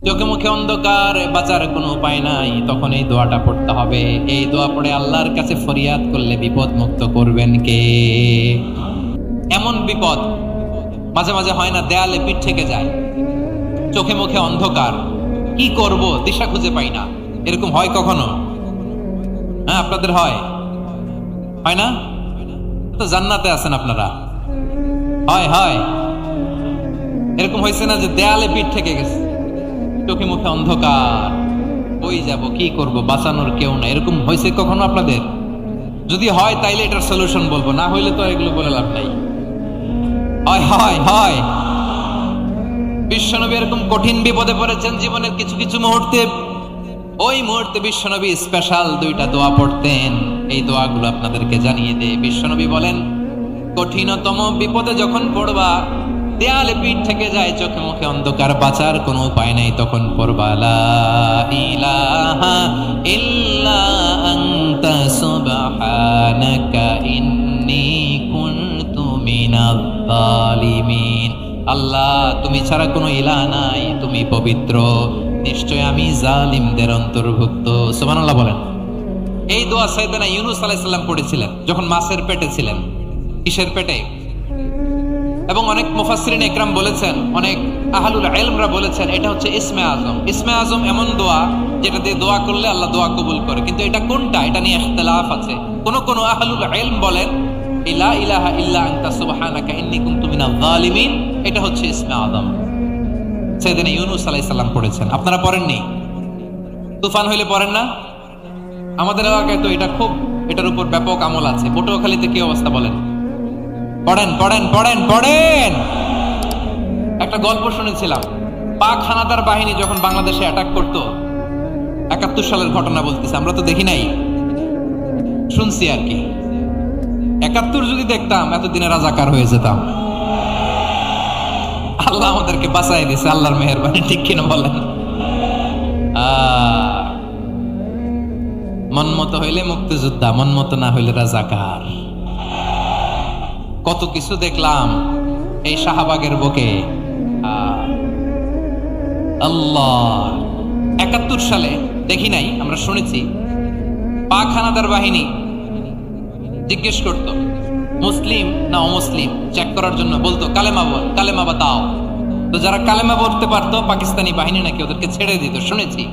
চোখে মুখে অন্ধকার, বাঁচার কোনো উপায় নাই, তখন এই দোয়াটা পড়তে হবে। এই দোয়া পড়ে আল্লাহর কাছে ফরিয়াদ করলে বিপদ মুক্ত করবেন কে? এমন বিপদ মাঝে মাঝে হয় না, দেয়ালে পিঠ থেকে যায়, চোখে মুখে অন্ধকার, কি করব দিশা খুঁজে পাই না, এরকম হয় কখনো? হ্যাঁ, আপনাদের হয়? হয় না? তো জান্নাতে আছেন আপনারা। হয় হয় এরকম হয়েছে না যে দেয়ালে পিঠ থেকে গেছে, চোখে মুখে অন্ধকার, ওই যাব, কি করব, বাঁচানোর কেউ না, এরকম হয়েছে কখনো আপনাদের? যদি হয় তাইলে এটার সলিউশন বলবো, না হইলে তো এগুলো বলে লাভ নাই। হয় হয় হয় বিশ্বনবী এরকম কঠিন বিপদে পড়েছেন জীবনের কিছু কিছু মুহূর্তে। ওই মুহূর্তে বিশ্বনবী স্পেশাল দুইটা দোয়া পড়তেন। এই দোয়াগুলো আপনাদেরকে জানিয়ে দে। বিশ্বনবী বলেন, কঠিনতম বিপদে যখন পড়বা, দেয়ালে পিঠ থেকে যায়, চোখে মুখে অন্ধকার, বাঁচার কোনো উপায় নাই, তখন পড়বা লা ইলাহা ইল্লা আনতা সুবহানাকা ইন্নী কুনতু মিনাজ জালিমিন। আল্লাহ, তুমি ছাড়া কোনো ইলাহ নাই, তুমি পবিত্র, নিশ্চয় আমি জালিমদের অন্তর্ভুক্ত। সুবহানাল্লাহ বলেন। এই দোয়া সাইয়েদনা ইউনূস আলাইহিস সালাম পড়েছিলেন যখন মাছের পেটে ছিলেন। কিসের পেটে? এবং অনেক মুফাসসিরিন ইকরাম বলেছেন, অনেক আহলুল ইলমরা বলেছেন, এটা হচ্ছে ইসমে আজম। ইসমে আজম এমন দোয়া যেটা দিয়ে দোয়া করলে আল্লাহ দোয়া কবুল করে, কিন্তু এটা কোনটা, এটা নিয়ে ইখতিলাফ আছে। কোন আহলুল ইলম বলেন লা ইলাহা ইল্লা আনতা সুবহানাকা ইন্নী কুনতু মিনাজ জালিমিন, এটা হচ্ছে ইসমে আজম। সাইয়েদনা ইউনূস আলাইহিস সালাম পড়েছেন, আপনারা পড়েননি? তুফান হইলে পড়েন না? আমাদের এলাকায় তো এটা খুব, এটার উপর ব্যাপক আমল আছে। পটুয়াখালীতে কি অবস্থা বলেন? পড়েন পড়েন পড়েন পড়েন। একটা গল্প শুনেছিলাম, পাক হানাদার বাহিনী যখন বাংলাদেশে অ্যাটাক করতো, ৭১ সালের ঘটনা বলতেছে, আমরা তো দেখি নাই, শুনছি আর কি। ৭১ যদি দেখতাম এতদিনে রাজাকার হয়ে যেতাম। আল্লাহ আমাদেরকে বাঁচাই দিয়েছে, আল্লাহর মেহেরবানি, ঠিক কিনা বলেন? মন মতো হইলে মুক্তিযোদ্ধা, মন মতো না হইলে রাজাকার। কত কিছু দেখলাম এই শাহবাগের বুকে। আল্লাহ, ৭১ সালে দেখি নাই, আমরা শুনেছি পাক হানাদার বাহিনী জিজ্ঞেস করত মুসলিম না অমুসলিম চেক করার জন্য, বলতো কালেমা বল, কালেমা বাতাও। তো যারা কালেমা বলতে পারতো পাকিস্তানি বাহিনী নাকি ওদেরকে ছেড়ে দিত, শুনেছি।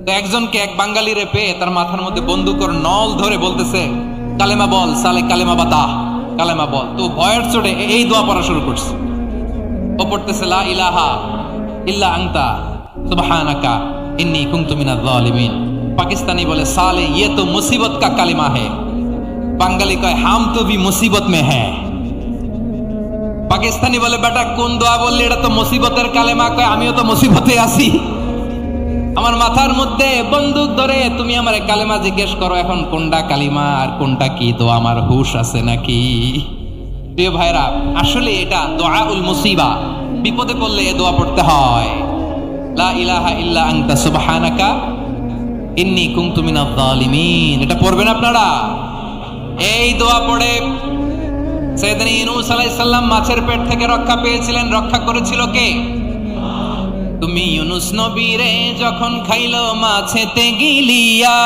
তো একজনকে, এক বাঙালিরে পেয়ে তার মাথার মধ্যে বন্দুকের নল ধরে বলতেছে, কালেমা বল সালে, কালেমা বাতা, কালেমা বল। তো ভয়ের চোটে এই দোয়া পড়া শুরু করছে। ও পড়তেছে লা ইলাহা ইল্লা আনতা সুবহানাকা ইন্নী কুনতু মিনাজ জালিমিন। পাকিস্তানি বলে, সালে ইয়ে তো মুসিবত কা কালিমা হে। বাঙালি কয়, হাম তো ভি মুসিবত মে হ্যাঁ। পাকিস্তানি বলে, বেটা কোন দোয়া বললি, এটা তো মুসিবতের কালেমা। কয়, আমিও তো মুসিবতে আছি, আমার মাথার মধ্যে বন্দুক ধরে তুমি আমার কালেমা জিজ্ঞেস করো, এখন কোনটা কালিমা আর কোনটা কি দোয়া, আমার হুশ আছে নাকি? প্রিয় ভাইরা, আসলে এটা দুআউল মুসিবা, বিপদে পড়লে এ দোয়া পড়তে হয়। লা ইলাহা ইল্লা আনতা সুবহানাকা ইন্নী কুনতু মিনাজ জালিমিন। এটা পড়বেন আপনারা। এই দোয়া পড়ে সাইয়েদনা ইউনূস আলাইহিস সালাম মাছের পেট থেকে রক্ষা পেয়েছিলেন। রক্ষা করেছিল কে? তুমি ইউনূস নবীরে যখন খাইলো মাছেতে গিলিয়া,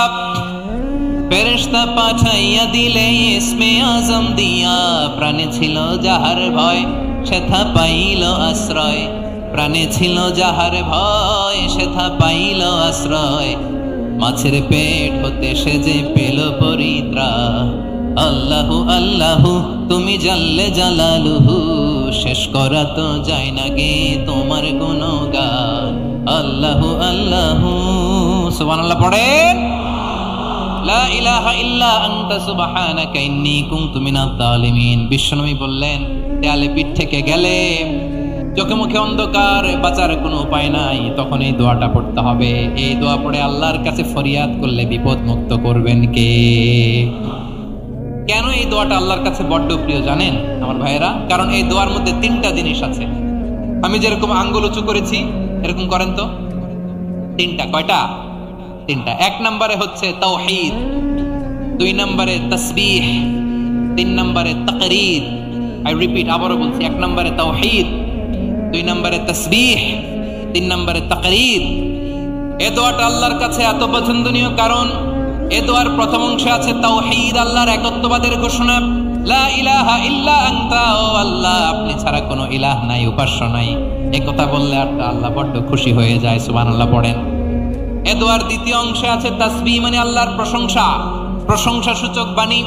ফেরেশতা পাঠাইয়া দিলে ইসমে আজম দিয়া। প্রাণে ছিল যাহার ভয়, সেথা পাইল আশ্রয়। প্রাণে ছিল যাহার ভয়, সেথা পাইল আশ্রয়। মাছের পেট হতে সে যে পেল পরিত্রাণ। আল্লাহু আল্লাহু তুমি জাল্লে জালালুহু, শেষ করা তো যায় না গে তোমার গুণগান। আল্লাহু আল্লাহু, সুবহানাল্লাহ পড়েন। লা ইলাহা ইল্লা আনতা সুবহানাকা ইন্নী কুনতু মিনাজ জালিমিন। বিশ্বনবী বললেন, দেয়ালে পিঠ থেকে গেলে, চোখে মুখে অন্ধকার, বাঁচার কোনো উপায় নাই, তখন এই দোয়াটা পড়তে হবে। এই দোয়া পড়ে আল্লাহর কাছে ফরিয়াদ করলে বিপদ মুক্ত করবেন কে? কেন এই দোয়াটা আল্লাহর কাছে বড্ড প্রিয় জানেন আমার ভাইয়েরা? কারণ এই দোয়ার মধ্যে 3টা জিনিস আছে। আমি যেরকম আঙ্গুল উঁচু করেছি, এরকম করেন তো। 3টা। কয়টা? 3টা। 1 নম্বরে হচ্ছে তাওহীদ, 2 নম্বরে তাসবিহ, 3 নম্বরে তাকরীর। আই রিপিট, আবারও বলছি, 1 নম্বরে তাওহীদ, 2 নম্বরে তাসবিহ, তিন নম্বরে তাকরীর। এ দোয়াটা আল্লাহর কাছে এত পছন্দনীয় কারণ এ দোয়ার প্রথম অংশে আছে তাওহীদ, আল্লাহর একত্ববাদের ঘোষণা। লা ইলাহা ইল্লা আনতা, ও আল্লাহ আপনি ছাড়া কোনো ইলাহ নাই, উপাস্য নাই। এই কথা বললে আল্লাহ বড্ড খুশি হয়ে যায়, সুবহানাল্লাহ পড়েন। এ দোয়ার দ্বিতীয় অংশে আছে তাসবিহ, মানে আল্লাহর প্রশংসা, প্রশংসা সূচক বাণী।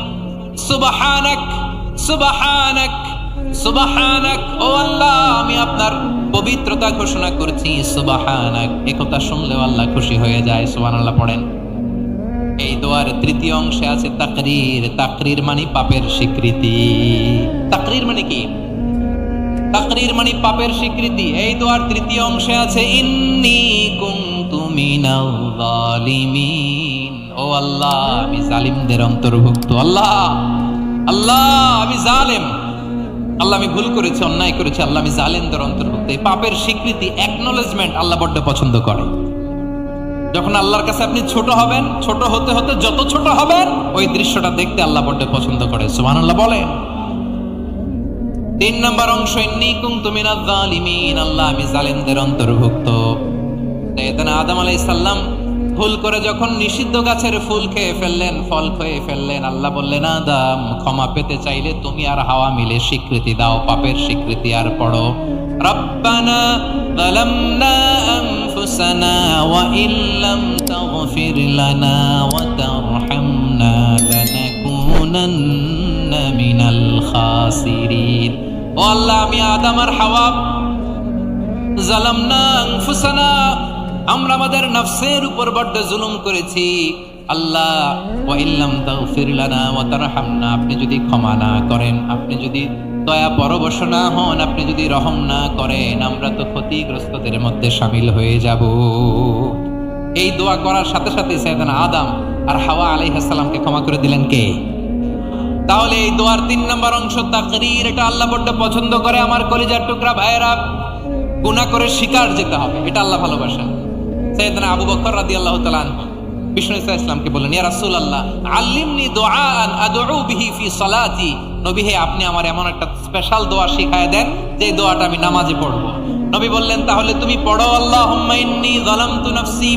সুবহানাক সুবহানাক সুবহানাক, ও আল্লাহ আমি আপনার পবিত্রতা ঘোষণা করছি, সুবহানাক। এই কথা শুনলেও আল্লাহ খুশি হয়ে যায়, সুবহানাল্লাহ পড়েন। এই দোয়ার তৃতীয় অংশে আছে তাকরীর। তাকরীর মানে পাপের স্বীকৃতি। তাকরীর মানে কি? তাকরীর মানে পাপের স্বীকৃতি। এই দোয়ার তৃতীয় অংশে আছে ইন্নী কুনতু মিনাল যালিমিন, ও আল্লাহ আমি জালিমদের অন্তর্ভুক্ত। আল্লাহ আল্লাহ আমি জালেম, আল্লাহ আমি ভুল করেছি, অন্যায় করেছি, আল্লাহ আমি জালেমদের অন্তর্ভুক্ত। এই পাপের স্বীকৃতি, অ্যাকনলেজমেন্ট আল্লাহ বড্ড পছন্দ করে। যখন আল্লাহর কাছে আপনি ছোট হবেন, ছোট হতে হতে যত ছোট হবেন ওই দৃশ্যটা দেখতে আল্লাহ বড্ড পছন্দ করে, সুবহানাল্লাহ বলেন। তিন নম্বর অংশ ইন্নী কুনতু মিনাজ জালিমিন, আল্লাহ আমি জালেমদের অন্তর্ভুক্ত। সাইয়েদনা আদম আলাইহিস সালাম ভুল করে যখন নিষিদ্ধ গাছের ফুল খেয়ে ফেললেন, ফল খেয়ে ফেললেন, আল্লাহ বললেন আদম ক্ষমা পেতে চাইলে তুমি আর হাওয়া মিলে স্বীকৃতি দাও, পাপের স্বীকৃতি। আর পড়ো রব্বানা যালামনা আনফুসানা ওয়া ইল্লাম তাগফির লানা ওয়া তারহামনা লানাকুনান্না মিনাল খাসিরিন। ও আল্লাহ আমি আদম আর হাওয়া যালামনা আনফুসানা, আমরা আমাদের নফসের উপর বড্ড জুলুম করেছি। আল্লাহ ওয়া ইল্লাম তাগফির লানা ওয়া তারহামনা, আপনি যদি ক্ষমা না করেন, আপনি যদি দয়া পরবশ না হন, আপনি যদি রহম না করেন, আমরা তো ক্ষতিগ্রস্তদের মধ্যে শামিল হয়ে যাব। এই দোয়া করার সাথে সাথে সাইয়েদনা আদম আর হাওয়া আলাইহিস সালামকে ক্ষমা করে দিলেন কে? তাহলে এই দোয়ার তিন নম্বর অংশ তাকরীর, এটা আল্লাহ বড্ড পছন্দ করে। আমার কলিজার টুকরা ভাইয়েরা, গুনাহ করে শিকার যেতে হবে, এটা আল্লাহ ভালোবাসেন। সাইয়েদনা আবু বকর রাদিয়াল্লাহু তাআলা আনহু বিষ্ণু ইসলামকে বললেন, ইয়া রাসূলুল্লাহ আল্লিমনি দুআআন আদউ বিহি ফি সালাতি, নবী হে আপনি আমার এমন একটা স্পেশাল দোয়া শিখায় দেন যে দোয়াটা আমি নামাজে পড়ব। নবী বললেন, তাহলে তুমি পড়ো আল্লাহুম্মা ইন্নী যালামতু নাফসি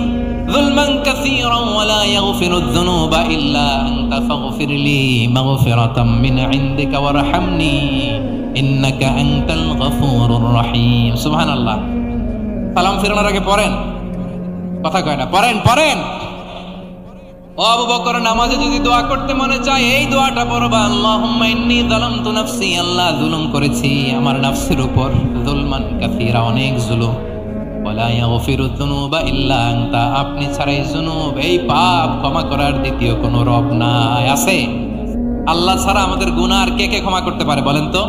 যুলমান কাসীরান ওয়া লা ইয়াগফিরুয যুনুবা ইল্লা আনতা ফাগফিরলি মাগফিরাতাম মিন ইনদিকা ওয়ারহামনি ইন্নাকা আনতাল গফুরুর রহিম। সুবহানাল্লাহ। সালাম ফিরানোর আগে পড়েন, কথা কয় না, পড়েন পড়েন। ও আবু বকর, নামাজে যদি দোয়া করতে মনে চায় এই দোয়াটা পড়বা, আল্লাহুম্মা ইন্নী যালামতু নাফসি, আল্লাহ জুলুম করেছি আমার নফসের উপর, যুলমান কাসীরা অনেক জুলুম, ওয়া লা ইয়াগফিরুয যুনুবা ইল্লা আনতা, আপনি ছাড়াই জুনুব এই পাপ ক্ষমা করার দ্বিতীয় কোনো রব নাই। আছে? আল্লাহ ছাড়া আমাদের গুনাহ আর কে কে ক্ষমা করতে পারে বলেন তো?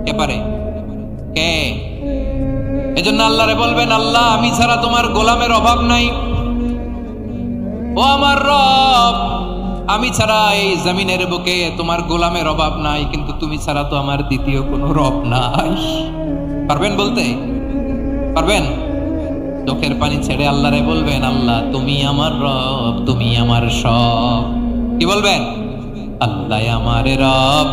কে পারে? কে? এজন্য আল্লাহরে বলবেন, আল্লাহ আমি ছাড়া তোমার গোলামের অভাব নাই, ও আমার রব আমি ছাড়া এই জমিনের বুকে তোমার গোলামের অভাব নাই, কিন্তু তুমি ছাড়া তো আমার দ্বিতীয় কোনো রব নাই। পারবেন বলতে? পারবেন? চোখের পানি ছেড়ে আল্লাহরে বলবেন, আল্লাহ তুমি আমার রব, তুমি আমার সব। কি বলবেন? আল্লাহ আমার রব।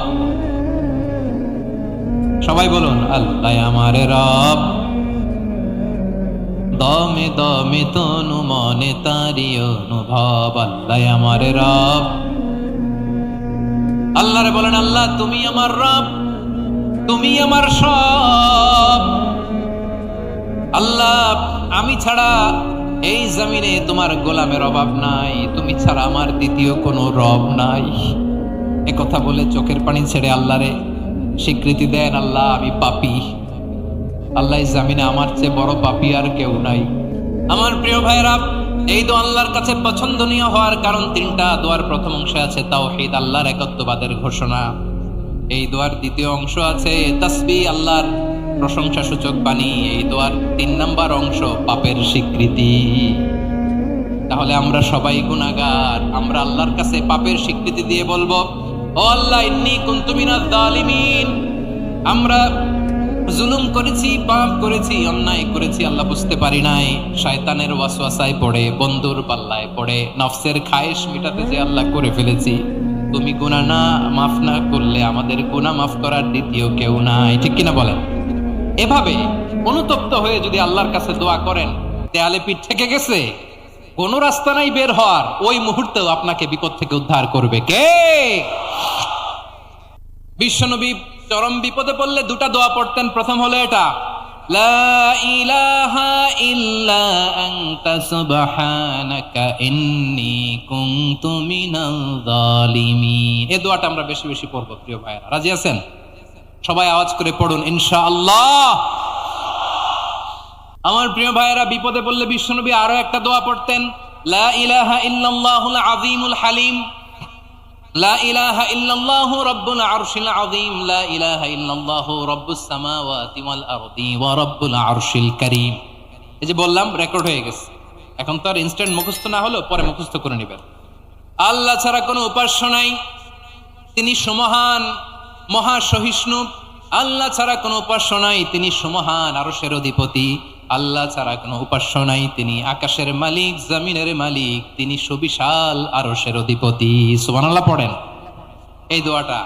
সবাই বলুন, আল্লাহ আমার রব, দমে দমে তনু মনে তারি অনুভব, আল্লাহ আমার রব। আল্লাহরে বলেন, আল্লাহ তুমি আমার রব, তুমি আমার সব। আল্লাহ আমি ছাড়া এই জমিনে তোমার গোলামের অভাব নাই, তুমি ছাড়া আমার দ্বিতীয় কোনো রব নাই। একথা বলে চোখের পানি ছেড়ে আল্লাহরে স্বীকৃতি দেন, আল্লাহ আমি পাপী, আল্লাহ জামিনে আমার চেয়ে বড় পাপী আর কেউ নাই। আমার প্রিয় ভাইরা, এই দোয়া আল্লাহর কাছে পছন্দনীয় হওয়ার কারণ তিনটা। দোয়ার প্রথম অংশে আছে তাওহীদ, আল্লাহর একত্ববাদের ঘোষণা। এই দোয়ার দ্বিতীয় অংশ আছে তাসবিহ, আল্লাহর প্রশংসা সূচক বাণী। এই দোয়ার তিন নাম্বার অংশ পাপের স্বীকৃতি। তাহলে আমরা সবাই গুনাহগার, আমরা আল্লাহর কাছে পাপের স্বীকৃতি দিয়ে বলবো, ও আল্লাহ ইন্নী কুনতু মিনাজ জালিমিন, আমরা জুলুম করেছি, পাপ করেছি, অন্যায় করেছি, আল্লাহ বুঝতে পারি নাই, শয়তানের ওয়াসওয়াসায় পড়ে, বন্ধুর পাল্লায় পড়ে, নফসের খায়েশ মিটাতে যে আল্লাহ করে ফেলেছি। তুমি গুনাহ না মাফ না করলে আমাদের গুনাহ মাফ করার দ্বিতীয় কেউ নাই। ঠিক কিনা বলেন? এভাবে অনুতপ্ত হয়ে যদি আল্লাহর কাছে দোয়া করেন, দেয়ালে পিঠ থেকে গেছে, কোন রাস্তা নাই বের হওয়ার, ওই মুহূর্তেও আপনাকে বিপদ থেকে উদ্ধার করবে কে? বিশ্বনবী চরম বিপদে পড়লে দুটা দোয়া পড়তেন। প্রথম হলো এটা, লা ইলাহা ইল্লা আনতা সুবহানাকা ইন্নী কুনতু মিনাল জালিমিন। এই দোয়াটা আমরা বেশি বেশি পড়ব প্রিয় ভাইরা। রাজি আছেন? সবাই আওয়াজ করে পড়ুন ইনশাআল্লাহ। আমার প্রিয় ভাইয়েরা, বিপদে পড়লে বিশ্বনবী আরো একটা দোয়া পড়তেন, লা ইলাহা ইল্লাল্লাহুল আযীমুল হালিম, লা ইলাহা ইল্লাল্লাহু রাব্বুল আরশিল আযীম, লা ইলাহা ইল্লাল্লাহু রাব্বুস সামাওয়াতি ওয়াল আরদি ওয়া রাব্বুল আরশিল কারীম। এই যে বললাম, রেকর্ড হয়ে গেছে, এখন তো আর ইনস্ট্যান্ট মুখস্থ না হলো, পরে মুখস্থ করে নেবেন। আল্লাহ ছাড়া কোনো উপাস্য নাই, তিনি সুমহান, মহাসহিষ্ণু। আল্লাহ ছাড়া কোনো উপাস্য নাই, তিনি সুমহান, আরশের অধিপতি। আল্লাহ ছাড়া কোনো উপাস্য নাই, তিনি আকাশের মালিক, জমিনের মালিক, তিনি সুবিশাল আরশের অধিপতি। সুবহানাল্লাহ পড়েন। এই দোয়াটা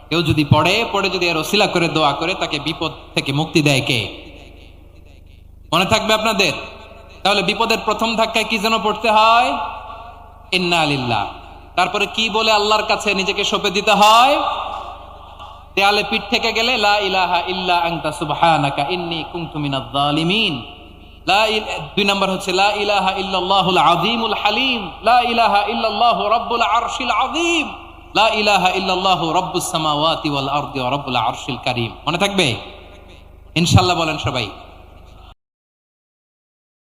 কেউ যদি পড়ে যদি এর ওসিলা করে দোয়া করে, তাকে বিপদ থেকে মুক্তি দেয় কে? মনে থাকবে আপনাদের? তাহলে বিপদের প্রথম ধাক্কায় কি যেন পড়তে হয়? ইন্না লিল্লাহ। তারপরে কি বলে আল্লাহর কাছে নিজেকে সঁপে দিতে হয়? দেয়ালে পিঠ থেকে গেলে লা ইলাহা ইল্লা আনতা সুবহানাকা ইন্নী কুনতু মিনাজ জালিমিন। দুই নাম্বার হচ্ছে লা ইলাহা ইল্লাল্লাহুল আযীমুল হালিম, লা ইলাহা ইল্লাল্লাহু রাব্বুল আরশিল আযীম, লা ইলাহা ইল্লাল্লাহু রাব্বুস সামাওয়াতি ওয়াল আরদি ওয়া রাব্বুল আরশিল কারীম। মনে থাকবে ইনশাআল্লাহ? বলেন সবাই।